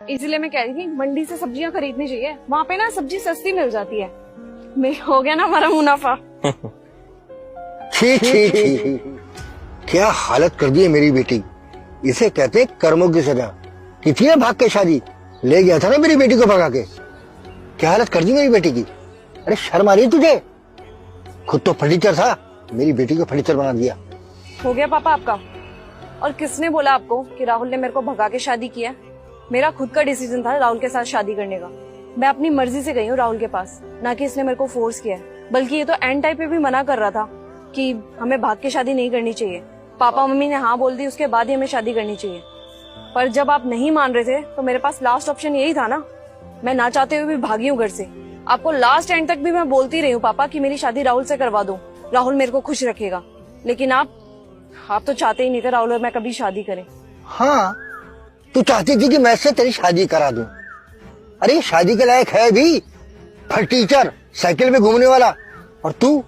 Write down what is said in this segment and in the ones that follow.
इसलिए मैं कह रही थी मंडी से सब्जियां खरीदनी चाहिए, वहाँ पे ना सब्जी सस्ती मिल जाती है। हो गया ना हमारा मुनाफा। छी छी छी, क्या हालत कर दी है मेरी बेटी। इसे कहते हैं कर्मों की सजा। की थी ना भाग के शादी, ले गया था ना मेरी बेटी को भगा के। क्या हालत कर दी मेरी बेटी की। अरे शर्म आ रही है तुझे। खुद तो फर्नीचर था, मेरी बेटी को फर्नीचर बना दिया। हो गया पापा आपका। और किसने बोला आपको कि राहुल ने मेरे को भगा के शादी किया? मेरा खुद का डिसीजन था राहुल के साथ शादी करने का। मैं अपनी मर्जी से गई हूँ राहुल के पास, ना कि इसने मेरे को फोर्स किया है। बल्कि ये तो एंड टाइम पे भी मना कर रहा था कि हमें भाग के शादी नहीं करनी चाहिए। पापा मम्मी ने हाँ बोल दी, उसके बाद ही हमें शादी करनी चाहिए। पर जब आप नहीं मान रहे थे तो मेरे पास लास्ट ऑप्शन यही था ना। मैं ना चाहते हुए भी भागी हूँ घर से। आपको लास्ट एंड तक भी मैं बोलती रही हूँ पापा कि मेरी शादी राहुल से करवा दो, राहुल मेरे को खुश रखेगा। लेकिन आप तो चाहते ही नहीं थे राहुल और मैं कभी शादी करें। हाँ, तू चाहती थी कि मैं इससे तेरी शादी करा दूं। अरे शादी के लायक है भी, फर्नीचर, साइकिल में घूमने वाला। और तू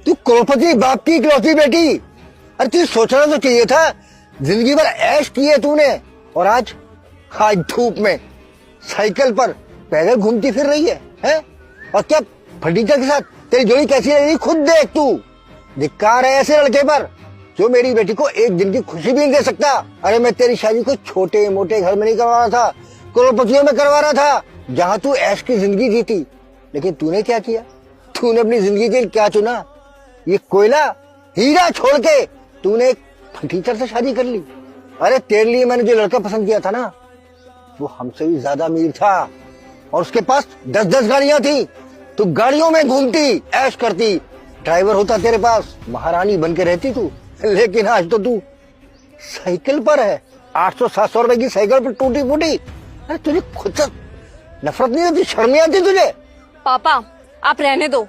करोड़पति बाप की इकलौती बेटी। अरे तुझे सोचना तो चाहिए था, जिंदगी भर ऐश की है तूने, और आज धूप में साइकिल पर पैदल घूमती फिर रही है? और क्या फर्नीचर के साथ तेरी जोड़ी कैसी लगी खुद देख तू। धिक्कार है ऐसे लड़के पर जो मेरी बेटी को एक दिन की खुशी भी नहीं दे सकता। अरे मैं तेरी शादी को छोटे मोटे घर में नहीं करवा रहा था, करोड़पतियों में करवा रहा था, जहाँ तू ऐश की जिंदगी जीती। लेकिन तूने क्या किया? तूने अपनी जिंदगी के लिए क्या चुना? ये कोयला हीरा छोड़ के तूने एक फर्नीचर से शादी कर ली। अरे तेरे लिए मैंने जो लड़का पसंद किया था ना, वो हमसे भी ज्यादा अमीर था, और उसके पास 10-10 गाड़ियां थी। तू गाड़ियों में घूमती, ऐश करती, ड्राइवर होता तेरे पास, महारानी बन के रहती तू। लेकिन आज तो तू साइकिल पर है, 800-700 रुपए की साइकिल पर टूटी फूटी। अरे तुझे खुद से नफरत नहीं आती, शर्म नहीं आती तुझे? पापा आप रहने दो।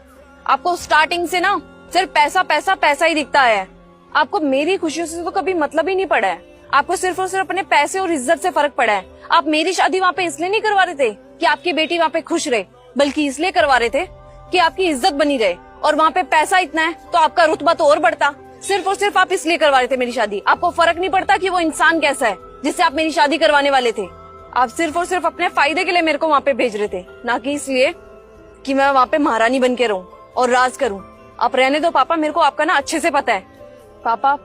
आपको स्टार्टिंग से ना सिर्फ पैसा पैसा पैसा ही दिखता है। आपको मेरी खुशियों से तो कभी मतलब ही नहीं पड़ा है। आपको सिर्फ और सिर्फ अपने पैसे और इज्जत से फर्क पड़ा है। आप मेरी शादी वहाँ पे इसलिए नहीं करवा रहे थे कि आपकी बेटी वहाँ पे खुश रहे, बल्कि इसलिए करवा रहे थे कि आपकी इज्जत बनी रहे। और वहाँ पे पैसा इतना है तो आपका रुतबा तो और बढ़ता। सिर्फ और सिर्फ आप इसलिए करवा रहे थे मेरी शादी। आपको फर्क नहीं पड़ता कि वो इंसान कैसा है जिससे आप मेरी शादी करवाने वाले थे। आप सिर्फ और सिर्फ अपने फायदे के लिए मेरे को वहाँ पे भेज रहे थे, ना कि इसलिए कि मैं वहाँ पे महारानी बन के रहूं और राज करूं। आप रहने दो पापा, मेरे को आपका ना अच्छे से पता है। पापा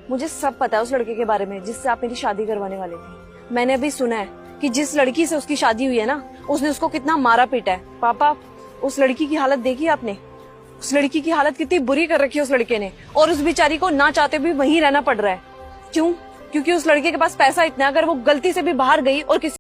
मुझे सब पता है उस लड़के के बारे में जिससे आप मेरी शादी करवाने वाले थे। मैंने अभी सुना है कि जिस लड़की से उसकी शादी हुई है ना, उसने उसको कितना मारा पीटा है। पापा उस लड़की की हालत देखी आपने? उस लड़की की हालत कितनी बुरी कर रखी है उस लड़के ने, और उस बेचारी को ना चाहते भी वहीं रहना पड़ रहा है। क्यों? क्योंकि उस लड़के के पास पैसा इतना है, अगर वो गलती से भी बाहर गई और किसी